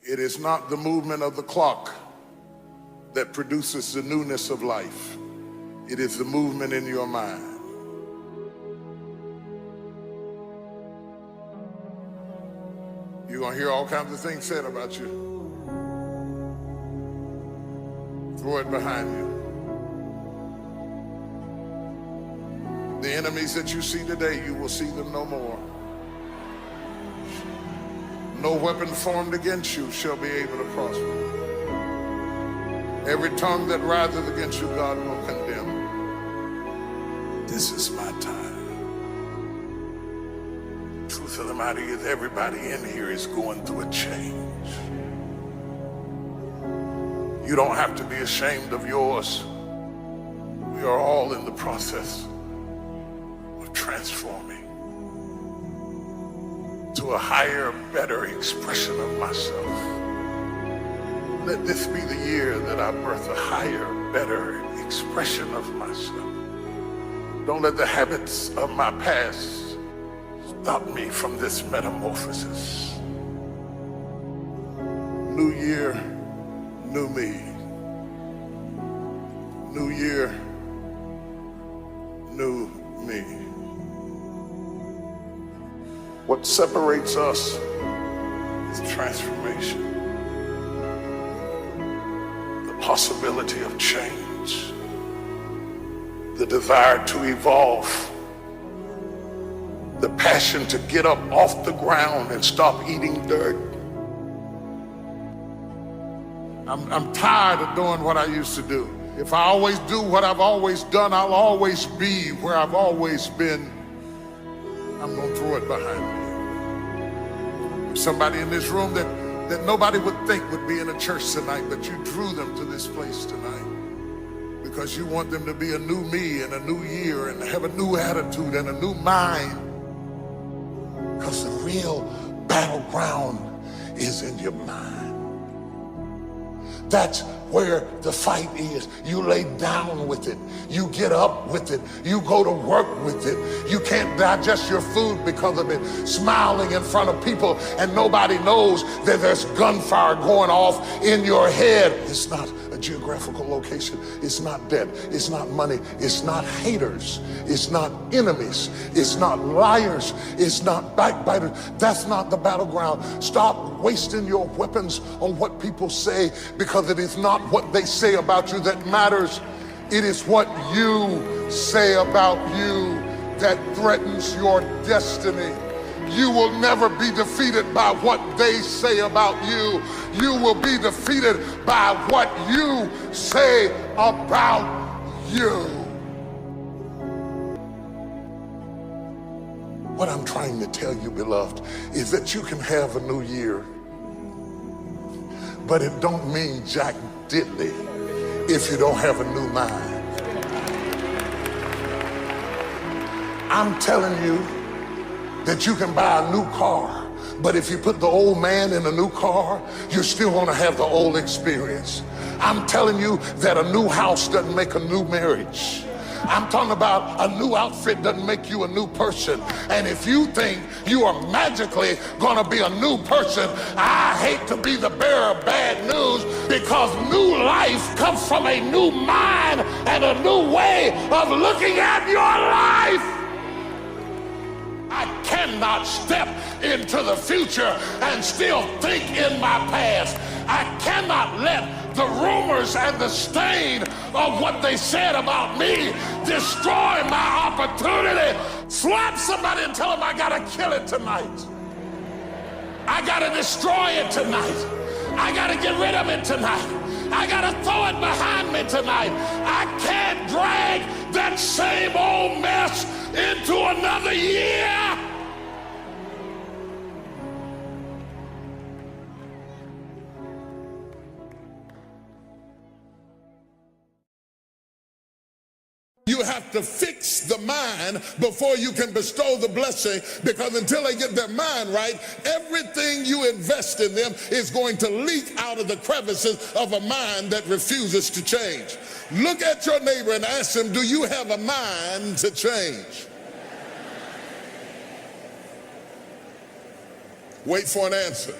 It is not the movement of the clock that produces the newness of life. It is the movement in your mind. You're going to hear all kinds of things said about you. Throw it behind you. The enemies that you see today, you will see them no more. No weapon formed against you shall be able to prosper. Every tongue that riseth against you, God will condemn. This is my time. Truth of the matter is, everybody in here is going through a change. You don't have to be ashamed of yours. We are all in the process of transforming to a higher, better expression of myself. Let this be the year that I birth a higher, better expression of myself. Don't let the habits of my past stop me from this metamorphosis. New year, new me. New year, new me. What separates us is transformation. The possibility of change. The desire to evolve. The passion to get up off the ground and stop eating dirt. I'm tired of doing what I used to do. If I always do what I've always done, I'll always be where I've always been. I'm going to throw it behind me. There's somebody in this room that nobody would think would be in a church tonight, but you drew them to this place tonight because you want them to be a new me in a new year and have a new attitude and a new mind. Because the real battleground is in your mind. That's where the fight is. You lay down with it. You get up with it. You go to work with it. You can't digest your food because of it. Smiling in front of people and nobody knows that there's gunfire going off in your head. It's not a geographical location. It's not debt. It's not money. It's not haters. It's not enemies. It's not liars. It's not backbiters. That's not the battleground. Stop wasting your weapons on what people say, because it is not what they say about you that matters. It is what you say about you that threatens your destiny. You will never be defeated by what they say about you. You will be defeated by what you say about you. What I'm trying to tell you, beloved, is that you can have a new year, but it don't mean jack diddly if you don't have a new mind. I'm telling you that you can buy a new car, but if you put the old man in a new car, you're still gonna have the old experience. I'm telling you that a new house doesn't make a new marriage. I'm talking about a new outfit doesn't make you a new person. And if you think you are magically gonna be a new person, I hate to be the bearer of bad news, because new life comes from a new mind and a new way of looking at your life. I cannot step into the future and still think in my past. I cannot let the rumors and the stain of what they said about me destroy my opportunity. Slap somebody and tell them I gotta kill it tonight. I gotta destroy it tonight. I gotta get rid of it tonight. I gotta throw it behind me tonight. I can't drag that same old mess into another year. You have to fix the mind before you can bestow the blessing, because until they get their mind right, everything you invest in them is going to leak out of the crevices of a mind that refuses to change. Look at your neighbor and ask him, do you have a mind to change? Wait for an answer.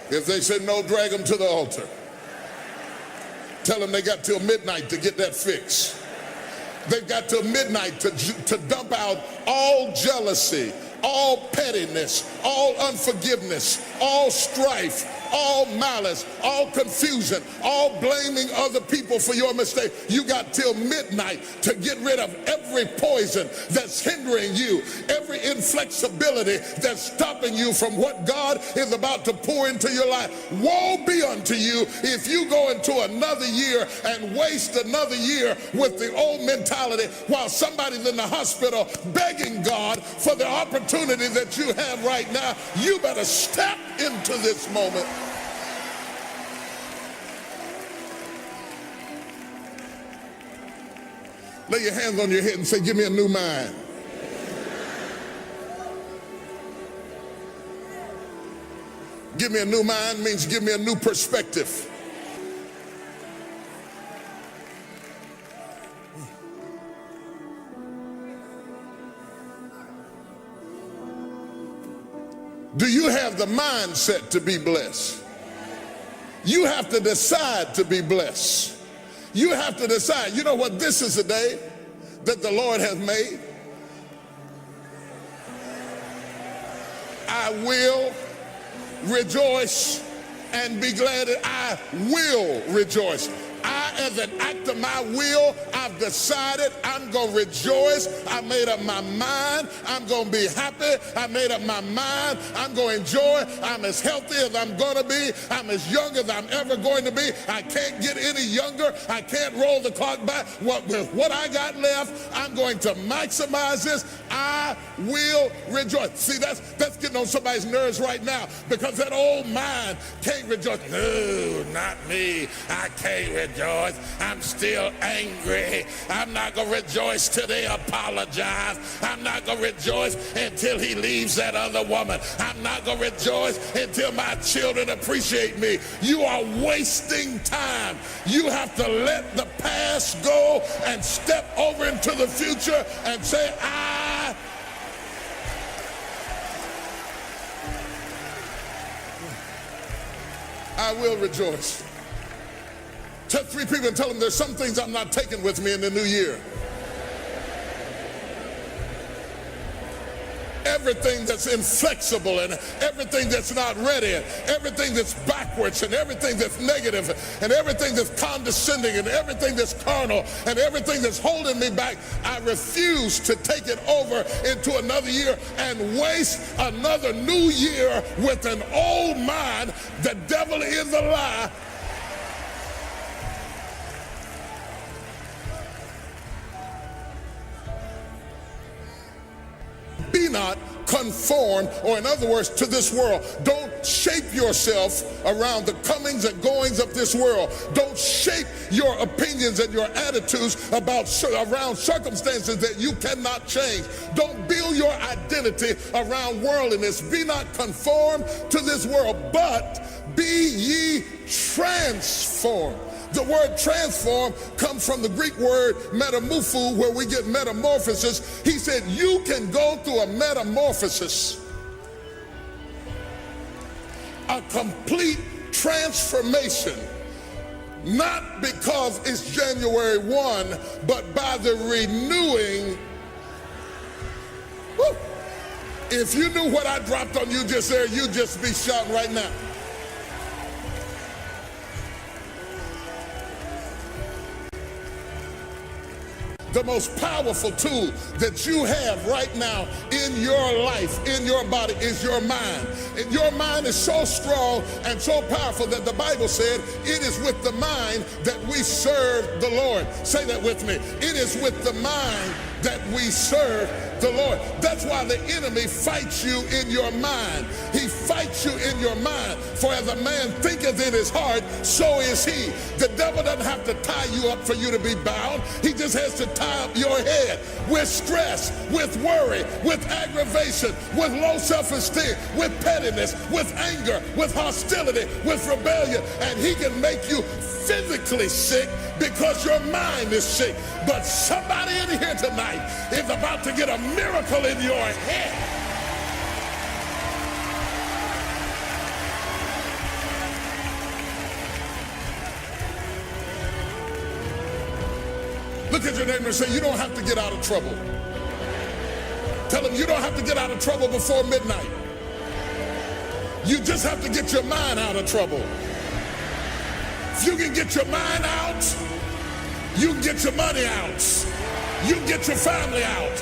If they say no, drag them to the altar. Tell them they got till midnight to get that fix. They've got till midnight to dump out all jealousy, all pettiness, all unforgiveness, all strife, all malice, all confusion, all blaming other people for your mistake. You got till midnight to get rid of every poison that's hindering you, every inflexibility that's stopping you from what God is about to pour into your life. Woe be unto you if you go into another year and waste another year with the old mentality while somebody's in the hospital begging God for the opportunity that you have right now. You better step into this moment. Lay your hands on your head and say, give me a new mind. Give me a new mind means give me a new perspective. Do you have the mindset to be blessed? You have to decide to be blessed. You have to decide, you know what, this is a day that the Lord has made. I will rejoice and be glad that I will rejoice. I, as an act of my will, I've decided I'm going to rejoice. I made up my mind. I'm going to be happy. I made up my mind. I'm going to enjoy. I'm as healthy as I'm going to be. I'm as young as I'm ever going to be. I can't get any younger. I can't roll the clock back. With what I got left, I'm going to maximize this. I will rejoice. See, that's getting on somebody's nerves right now because that old mind can't rejoice. No, not me. I can't rejoice. I'm still angry. I'm not going to rejoice till they apologize. I'm not going to rejoice until he leaves that other woman. I'm not going to rejoice until my children appreciate me. You are wasting time. You have to let the past go and step over into the future and say, I will rejoice. Touch 3 people and tell them there's some things I'm not taking with me in the new year. Everything that's inflexible and everything that's not ready and everything that's backwards and everything that's negative and everything that's condescending and everything that's carnal and everything that's holding me back, I refuse to take it over into another year and waste another new year with an old mind. The devil is a lie. Be not conformed, or in other words, to this world. Don't shape yourself around the comings and goings of this world. Don't shape your opinions and your attitudes around circumstances that you cannot change. Don't build your identity around worldliness. Be not conformed to this world, but be ye transformed. The word transform comes from the Greek word metamorpho, where we get metamorphosis. He said you can go through a metamorphosis, a complete transformation, not because it's January 1, but by the renewing. Woo. If you knew what I dropped on you just there, you'd just be shouting right now. The most powerful tool that you have right now in your life, in your body, is your mind. And your mind is so strong and so powerful that the Bible said it is with the mind that we serve the Lord. Say that with me. It is with the mind that we serve the Lord. That's why the enemy fights you in your mind. He fights you in your mind. For as a man thinketh in his heart, so is he. The devil doesn't have to tie you up for you to be bound. He just has to tie up your head with stress, with worry, with aggravation, with low self-esteem, with pettiness, with anger, with hostility, with rebellion. And he can make you physically sick because your mind is sick. But somebody in here tonight is about to get a miracle in your head. Look at your neighbor and say, you don't have to get out of trouble. Tell them you don't have to get out of trouble before midnight. You just have to get your mind out of trouble. If you can get your mind out, you can get your money out. You can get your family out.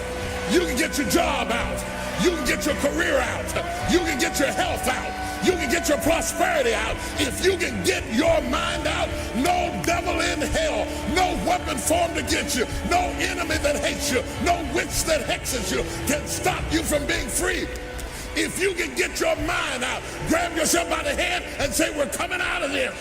You can get your job out. You can get your career out. You can get your health out. You can get your prosperity out. If you can get your mind out, no devil in hell, no weapon formed against you, no enemy that hates you, no witch that hexes you can stop you from being free. If you can get your mind out, grab yourself by the head and say, we're coming out of this.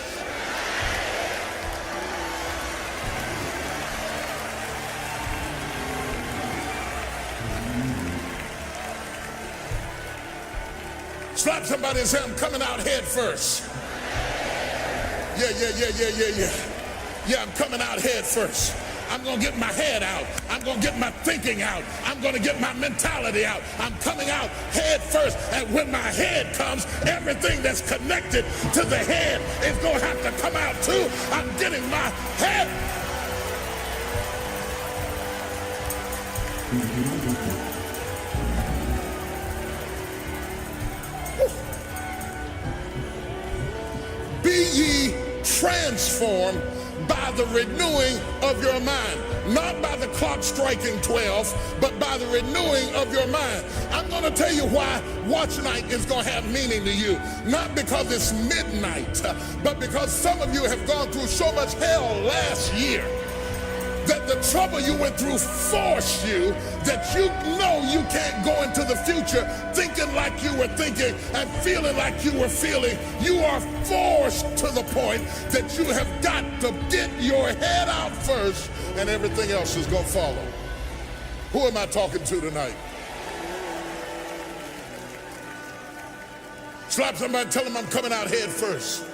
Slap somebody and say, I'm coming out head first. Yeah, I'm coming out head first. I'm going to get my head out. I'm going to get my thinking out. I'm going to get my mentality out. I'm coming out head first. And when my head comes, everything that's connected to the head is going to have to come out too. I'm getting my head. Be ye transformed by the renewing of your mind. Not by the clock striking 12, but by the renewing of your mind. I'm going to tell you why watch night is going to have meaning to you. Not because it's midnight, but because some of you have gone through so much hell last year that the trouble you went through forced you that you know you can't go into the future thinking like you were thinking and feeling like you were feeling. You are forced to the point that you have got to get your head out first and everything else is going to follow. Who am I talking to tonight? Slap somebody and tell them I'm coming out head first.